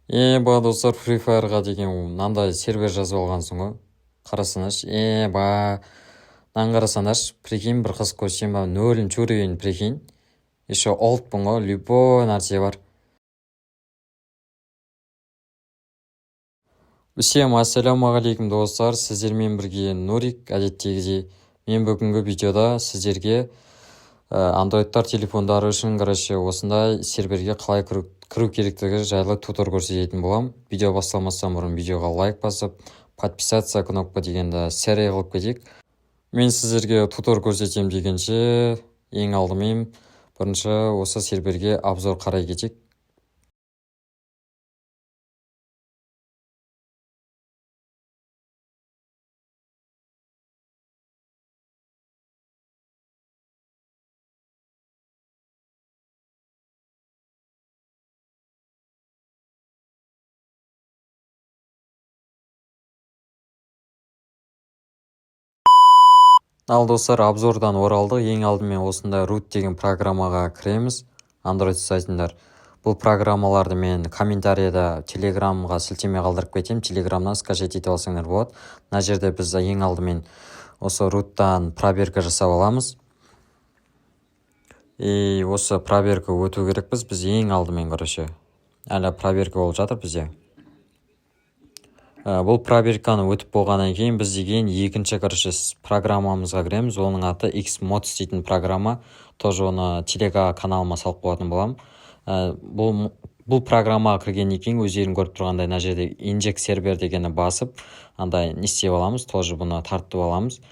Ба достар, Free Fire'ға деген мынандай сервер жазып алғансың ғой. Қарасаңаш, мынаны қарасаңаш, прикинь, бір қыз көрсем ба, нөлінші уровень, прикинь. Еще олдпын ғой, любой нәрсе бар. Всем ассалаумағалейкум достар, сіздермен бірге Нурик, әдеттегідей. Мен бүгінгі видеода сіздерге андроидтар телефондары үшін осындай серверге қалай кіру керектігі жайлы тутор көрсететін болам. Видео басталмастан бұрын видеоға лайк басып, подписаться кнопка дегенді сәрі қылып кетейік. Мен сіздерге тутор көрсетем дегенше, ең алдымен бірінші осы серверге обзор қарай кетейік. Ал достар, обзордан оралды. Ең алдымен осындай root деген программаға кіреміз. Android сайтындар. Бұл программаларды мен комментарияда телеграмға сілтеме қалдырып кетем. Телеграмнан скачать ете алсаңдар болады. Мына жерде біз ең алдымен осы rooттан проверка жасап аламыз. Осы проверка өту керекпіз. Біз ең алдымен әлі проверка болып жатыр бізде. Бұл проверканы өтіп болғаннан кейін біз деген екінші программамызға кіреміз. Оның аты Xmods дейтін программа. Тоже оны телега каналыма салып қоятын болам. Бұл программаға кіргеннен кейін өздерің көріп тұрғандай мына жерде inject сервер дегені басып, андай не істеп аламыз, тоже бұны тартып аламыз.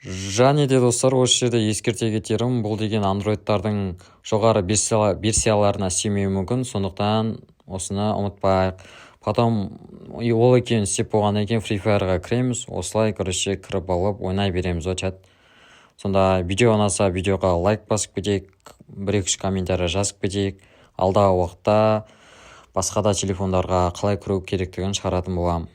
Және де достар, осы жерде ескерте кетерім, бұл деген андроидтардың жоғары версияларына істемеуі мүмкін, сондықтан осыны ұмытпайық. Потом ол екеуін істеп болғаннан кейін Free Fire'ға кіреміз. Осылай кіріп алып ойнай береміз чат. Сонда видео ұнаса видеоға лайк басып кетейік, 1-2 комментарий жазып кетейік. Алдағы уақытта басқа да телефондарға қалай кіру керектігін шығаратын боламын.